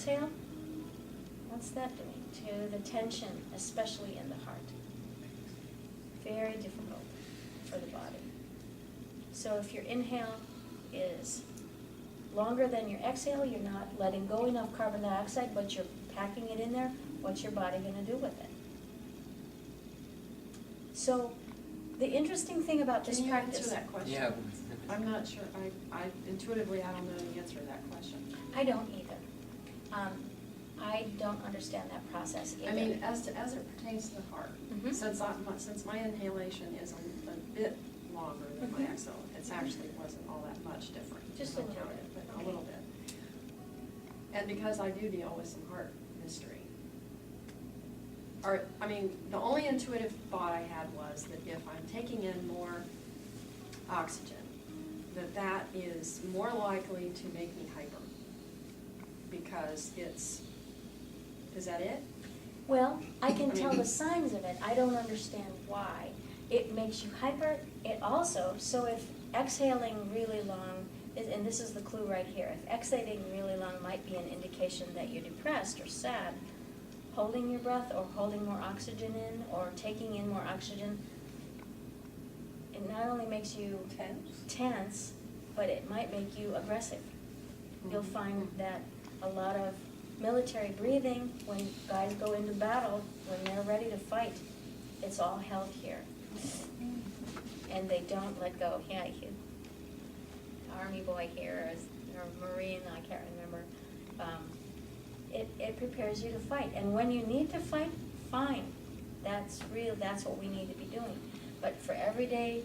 exhale, what's that doing to the tension, especially in the heart? Very difficult for the body. So if your inhale is longer than your exhale, you're not letting go enough carbon dioxide, but you're packing it in there, what's your body going to do with it? So the interesting thing about this practice... Can you answer that question? Yeah. I'm not sure, I intuitively, I don't know the answer to that question. I don't either. I don't understand that process either. I mean, as it pertains to the heart, Mhm. since my inhalation is a bit longer than my Mhm. exhale, it's actually wasn't all that much different. Just when a I little counted, bit. but Okay. a little bit. And because I do deal with some heart mystery. The only intuitive thought I had was that if I'm taking in more oxygen, that is more likely to make me hyper. Because is that it? Well, I can I tell mean- the signs of it. I don't understand why. It makes you hyper. It also, so if exhaling really long, and this is the clue right here, if exhaling really long might be an indication that you're depressed or sad, holding your breath or holding more oxygen in or taking in more oxygen, it not only makes you tense, but it might make you aggressive. You'll find that a lot of military breathing, when guys go into battle, when they're ready to fight, it's all held here. And they don't let go. Yeah, Army boy here, or Marine, I can't remember. It prepares you to fight. And when you need to fight, fine. That's what we need to be doing. But for every day,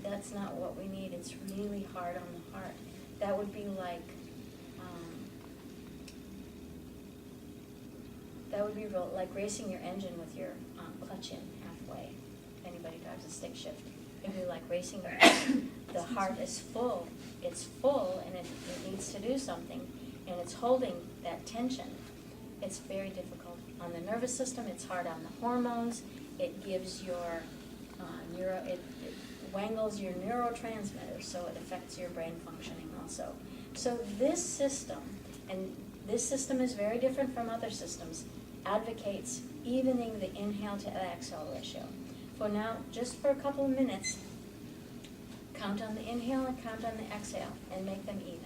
that's not what we need. It's really hard on the heart. That would be like, like racing your engine with your clutch in halfway. If anybody drives a stick shift, it'd be like racing your engine. The heart is full. It's full, and it needs to do something, and it's holding that tension. It's very difficult on the nervous system. It's hard on the hormones. It gives your it wangles your neurotransmitters, so it affects your brain functioning also. So this system, and this system is very different from other systems, advocates evening the inhale to exhale ratio. For now, just for a couple of minutes, count on the inhale and count on the exhale and make them even.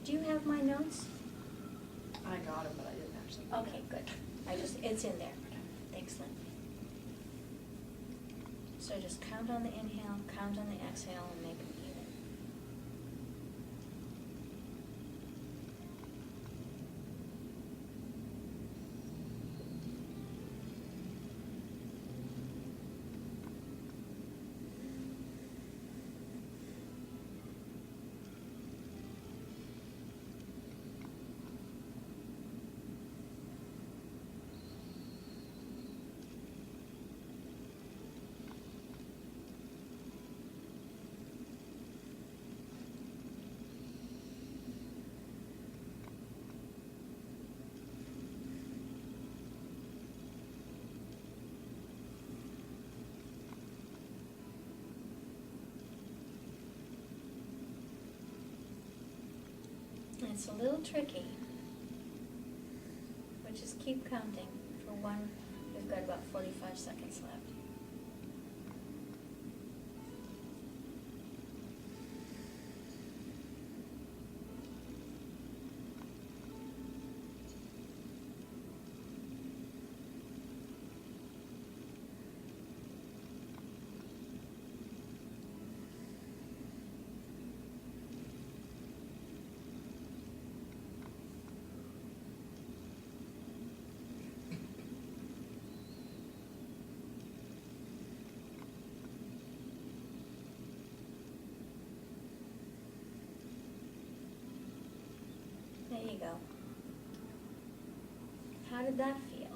Do you have my notes? I got it, but I didn't actually. Okay, good. It's in there. Thanks, Lynn. So just count on the inhale, count on the exhale, and make them even. It's a little tricky, but just keep counting. For one, we've got about 45 seconds left. There you go. How did that feel?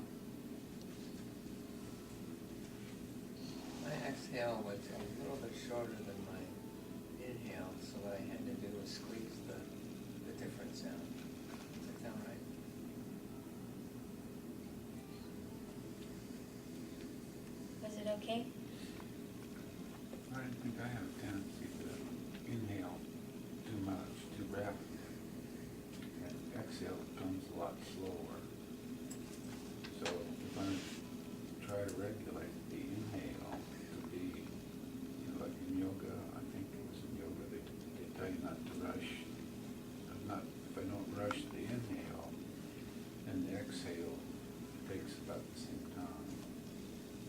My exhale was a little bit shorter than my inhale, so what I had to do was squeeze the different sound. Does that sound right? Was it okay? think I have a tendency to inhale too much, too rapidly. And exhale comes a lot slower. So if I try to regulate the inhale to be, like in yoga, I think it was in yoga, they tell you not to rush. If I don't rush the inhale, then the exhale takes about the same time.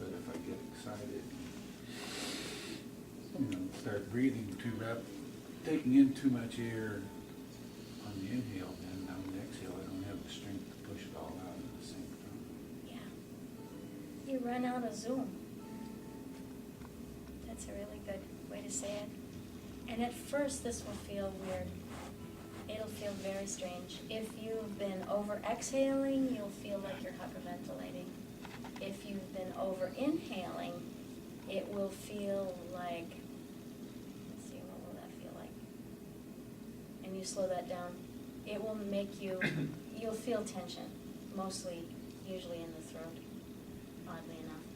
But if I get excited, start breathing too rapid, taking in too much air on the inhale, then on the exhale, I don't have the strength to push it all out at the same time. Yeah. You run out of zoom. That's a really good way to say it. And at first, this will feel weird. It'll feel very strange. If you've been over exhaling, you'll feel like you're hyperventilating. If you've been over inhaling, it will feel like, let's see, what will that feel like? And you slow that down. It will make you, you'll feel tension, usually in the throat, oddly enough.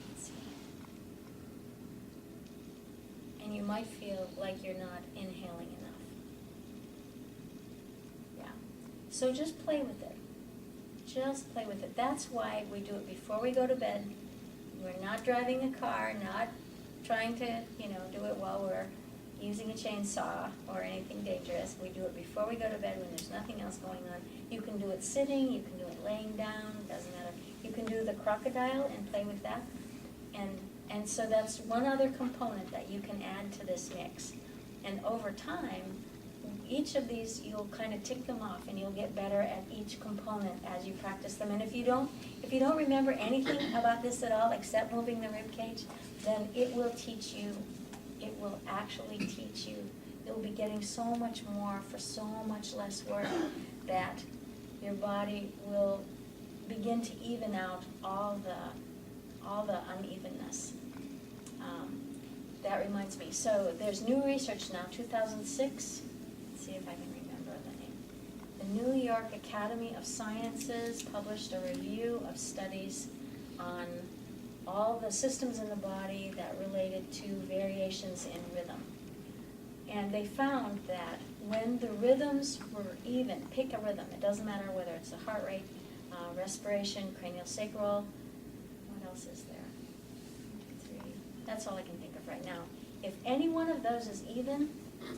Let's see. And you might feel like you're not inhaling enough. Yeah. So just play with it. Just play with it. That's why we do it before we go to bed. We're not driving a car, not trying to, do it while we're using a chainsaw or anything dangerous. We do it before we go to bed when there's nothing else going on. You can do it sitting, you can do it laying down, doesn't matter. You can do the crocodile and play with that. And so that's one other component that you can add to this mix. And over time, each of these, you'll kind of tick them off and you'll get better at each component as you practice them. And if you don't remember anything about this at all except moving the rib cage, then it will teach you, it will actually teach you. You'll be getting so much more for so much less work that your body will begin to even out all the unevenness. That reminds me, so there's new research now, 2006, see if I can remember the name. The New York Academy of Sciences published a review of studies on all the systems in the body that related to variations in rhythm. And they found that when the rhythms were even, pick a rhythm, it doesn't matter whether it's the heart rate, respiration, cranial sacral, what else is there? 1, 2, 3, that's all I can think of right now. If any one of those is even,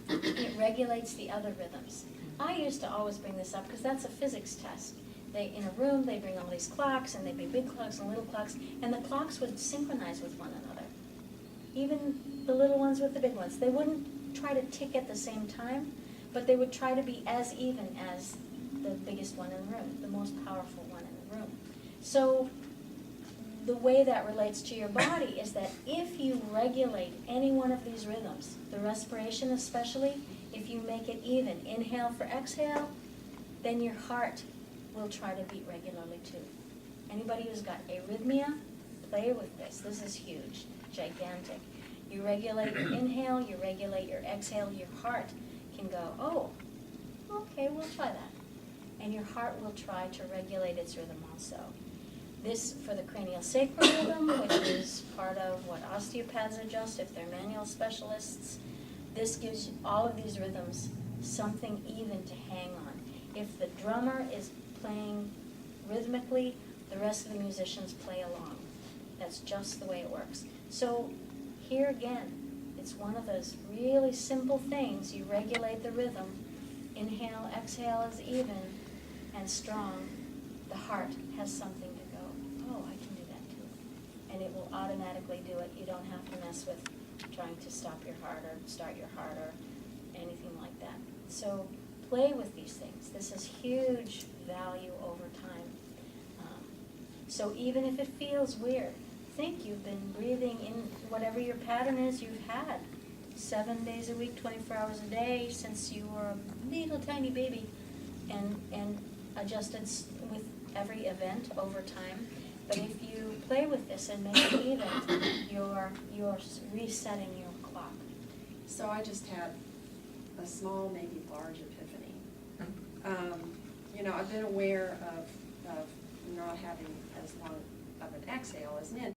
it regulates the other rhythms. I used to always bring this up because that's a physics test. In a room, they bring all these clocks, and they'd be big clocks and little clocks, and the clocks would synchronize with one another. Even the little ones with the big ones. They wouldn't try to tick at the same time, but they would try to be as even as the biggest one in the room, the most powerful one in the room. So the way that relates to your body is that if you regulate any one of these rhythms, the respiration especially, if you make it even, inhale for exhale, then your heart will try to beat regularly too. Anybody who's got arrhythmia, play with this. This is huge, gigantic. You regulate your inhale, you regulate your exhale, your heart can go, oh, okay, we'll try that. And your heart will try to regulate its rhythm also. This for the cranial sacral rhythm, which is part of what osteopaths adjust if they're manual specialists. This gives all of these rhythms something even to hang on. If the drummer is playing rhythmically, the rest of the musicians play along. That's just the way it works. So here again, it's one of those really simple things. You regulate the rhythm. Inhale, exhale is even and strong. The heart has something to go, oh, I can do that too. And it will automatically do it. You don't have to mess with trying to stop your heart or start your heart or anything like that. So play with these things. This is huge value over time. So even if it feels weird, think you've been breathing in whatever your pattern is you've had 7 days a week, 24 hours a day since you were a little tiny baby, and adjusted with every event over time. But if you play with this and make it even, you're resetting your clock. So I just had a small, maybe large epiphany. I've been aware of not having as long of an exhale as an inhale.